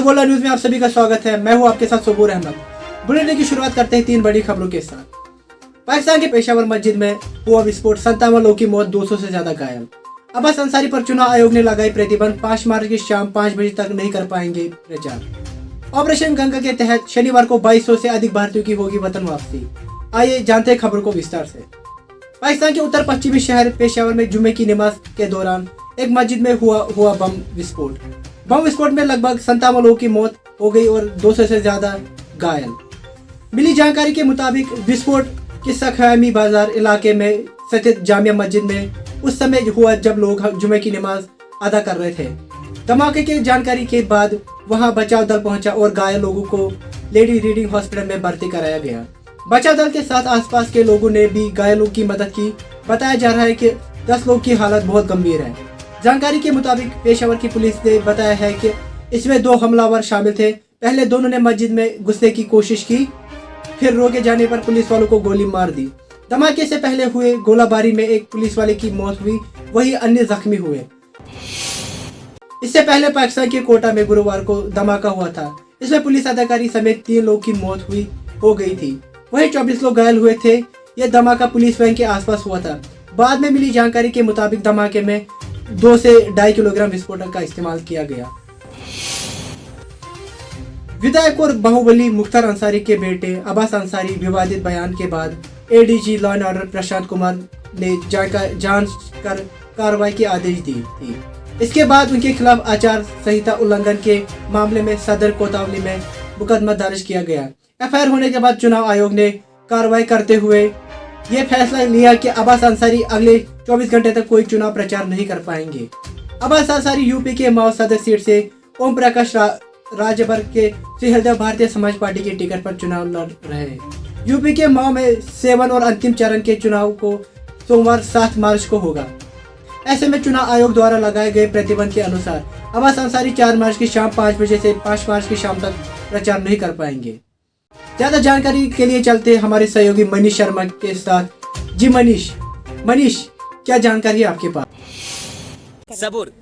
बोला न्यूज में आप सभी का स्वागत है। मैं हूं आपके साथ सबूर अहमद। बुलेटिन की शुरुआत करते हैं 3 बड़ी खबरों के साथ। पाकिस्तान के पेशावर मस्जिद में हुआ विस्फोट, 57 लोगों की मौत, 200 से ज्यादा घायल। अब्बास अंसारी पर चुनाव आयोग ने लगाई प्रतिबंध, 5 मार्च की शाम 5 बजे तक नहीं कर पाएंगे प्रचार। ऑपरेशन गंगा के तहत शनिवार को 2200 से अधिक भारतीयों की होगी वतन वापसी। आइए जानते हैं खबरों को विस्तार से। पाकिस्तान के उत्तर पश्चिमी शहर पेशावर में जुमे की नमाज के दौरान एक मस्जिद में हुआ बम विस्फोट। बम विस्फोट में लगभग 57 लोगों की मौत हो गई और 200 से ज्यादा घायल। मिली जानकारी के मुताबिक विस्फोट किस्सा खयामी बाजार इलाके में स्थित जामिया मस्जिद में उस समय हुआ जब लोग जुमे की नमाज अदा कर रहे थे। धमाके की जानकारी के बाद वहां बचाव दल पहुंचा और घायल लोगों को लेडी रीडिंग हॉस्पिटल में भर्ती कराया गया। बचाव दल के साथ आसपास के लोगों ने भी घायलों की मदद की। बताया जा रहा है कि 10 लोगों की हालत बहुत गंभीर है। जानकारी के मुताबिक पेशावर की पुलिस ने बताया है कि इसमें 2 हमलावर शामिल थे। पहले दोनों ने मस्जिद में घुसने की कोशिश की, फिर रोके जाने पर पुलिस वालों को गोली मार दी। धमाके से पहले हुए गोलाबारी में एक पुलिस वाले की मौत हुई, वही अन्य जख्मी हुए। इससे पहले पाकिस्तान के कोटा में गुरुवार को धमाका हुआ था। इसमें पुलिस अधिकारी समेत 3 लोगों की मौत हो गई थी, वही 24 लोग घायल हुए थे। यह धमाका पुलिस वैन के आसपास हुआ था। बाद में मिली जानकारी के मुताबिक धमाके में 2 से 2.5 किलोग्राम विस्फोटक का इस्तेमाल किया गया। विधायक और बाहुबली मुख्तार अंसारी के बेटे अब्बास अंसारी विवादित बयान के बाद ADG law and order Prashant Kumar ने जांच कर कार्रवाई के आदेश दिए थी। इसके बाद उनके खिलाफ आचार संहिता उल्लंघन के मामले में सदर कोतवाली में मुकदमा दर्ज किया गया। एफआईआर होने के बाद चुनाव आयोग ने कार्रवाई करते हुए यह फैसला लिया कि अब्बास अंसारी अगले 24 घंटे तक कोई चुनाव प्रचार नहीं कर पाएंगे। अब्बास अंसारी यूपी के माओ सदर सीट से ओम प्रकाश राजभर के सहदेव भारतीय समाज पार्टी के टिकट पर चुनाव लड़ रहे हैं। यूपी के माओ में 7 और अंतिम चरण के चुनाव को सोमवार 7 मार्च को होगा। ऐसे में चुनाव आयोग द्वारा लगाए गए प्रतिबंध के अनुसार अब्बास अंसारी 4 मार्च की शाम 5 बजे से 5 मार्च की शाम तक प्रचार नहीं कर पाएंगे। ज्यादा जानकारी के लिए चलते हमारे सहयोगी मनीष शर्मा के साथ। जी मनीष, क्या जानकारी है आपके पास? सबूर,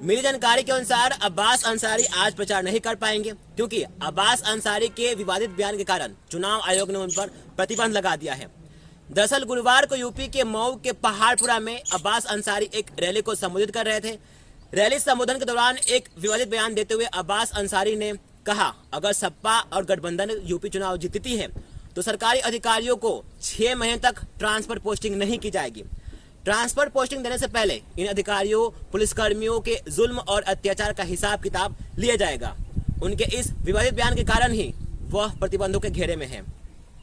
मिली जानकारी के अनुसार अब्बास अंसारी आज प्रचार नहीं कर पाएंगे क्योंकि अब्बास अंसारी के विवादित बयान के कारण चुनाव आयोग ने उन पर प्रतिबंध लगा दिया है। दरअसल गुरुवार को यूपी के मऊ के पहाड़पुरा में अब्बास अंसारी एक रैली को संबोधित कर रहे थे। रैली संबोधन के दौरान एक विवादित बयान देते हुए अब्बास अंसारी ने कहा, अगर सपा और गठबंधन यूपी चुनाव जीतती है तो सरकारी अधिकारियों को 6 महीने तक ट्रांसफर पोस्टिंग नहीं की जाएगी। ट्रांसफर पोस्टिंग देने से पहले इन अधिकारियों पुलिसकर्मियों के जुल्म और अत्याचार का हिसाब किताब लिया जाएगा। उनके इस विवादित बयान के कारण ही वह प्रतिबंधों के घेरे में है।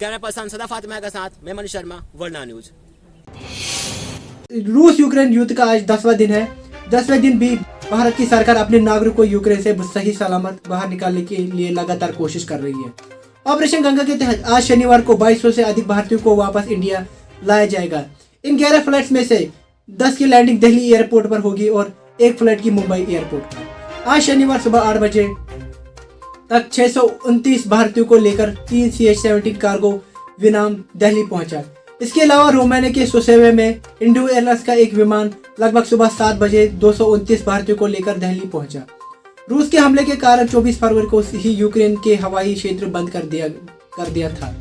कैमरा पर्सन सदा फातिमा के साथ मैं मनीष शर्मा, वर्ल्ड न्यूज। रूस यूक्रेन युद्ध का आज 10वां दिन है। 10वें दिन भी भारत की सरकार अपने नागरिकों को यूक्रेन से सही सलामत बाहर निकालने के लिए लगातार कोशिश कर रही है। ऑपरेशन गंगा के तहत आज शनिवार को 2200 से अधिक भारतीयों को वापस इंडिया लाया जाएगा। इन 11 फ्लाइट्स में से 10 की लैंडिंग दिल्ली एयरपोर्ट पर होगी और 1 फ्लाइट की मुंबई एयरपोर्ट पर। आज शनिवार सुबह 8 बजे तक 629 भारतीयों को लेकर 3 CH-17 कार्गो विमान दिल्ली पहुंचा। इसके अलावा रोमानिया के सोसेवे में इंडिगो एयरलाइंस का एक विमान लगभग सुबह 7 बजे 229 भारतीयों को लेकर दिल्ली पहुंचा। रूस के हमले के कारण 24 फरवरी को ही यूक्रेन के हवाई क्षेत्र बंद कर दिया था।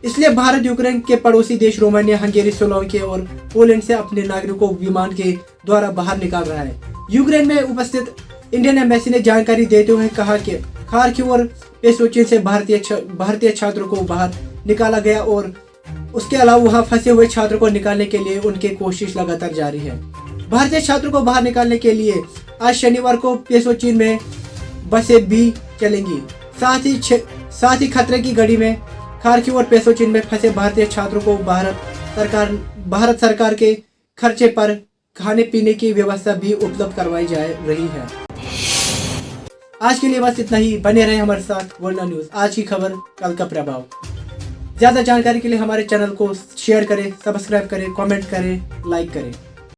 इसलिए भारत यूक्रेन के पड़ोसी देश रोमानिया, हंगेरी, स्लोवाकिया और पोलैंड से अपने नागरिकों को विमान के द्वारा बाहर निकाल रहा है। यूक्रेन में उपस्थित इंडियन एम्बेसी ने जानकारी देते हुए कहा कि खार्किव और पेसोचिन से भारतीय छात्रों को बाहर निकाला गया और उसके अलावा वहां फंसे हुए छात्रों को निकालने के लिए उनकी कोशिश लगातार जारी है। भारतीय छात्रों को बाहर निकालने के लिए आज शनिवार को पेसोचिन में बसें भी चलेंगी। साथ ही खतरे की घड़ी में खार्किव और पेसोचिन में फंसे भारतीय छात्रों को भारत सरकार के खर्चे पर खाने पीने की व्यवस्था भी उपलब्ध करवाई जा रही है। आज के लिए बस इतना ही। बने रहे हमारे साथ वर्ल्ड न्यूज, आज की खबर कल का प्रभाव। ज्यादा जानकारी के लिए हमारे चैनल को शेयर करें, सब्सक्राइब करें, कमेंट करें, लाइक करें।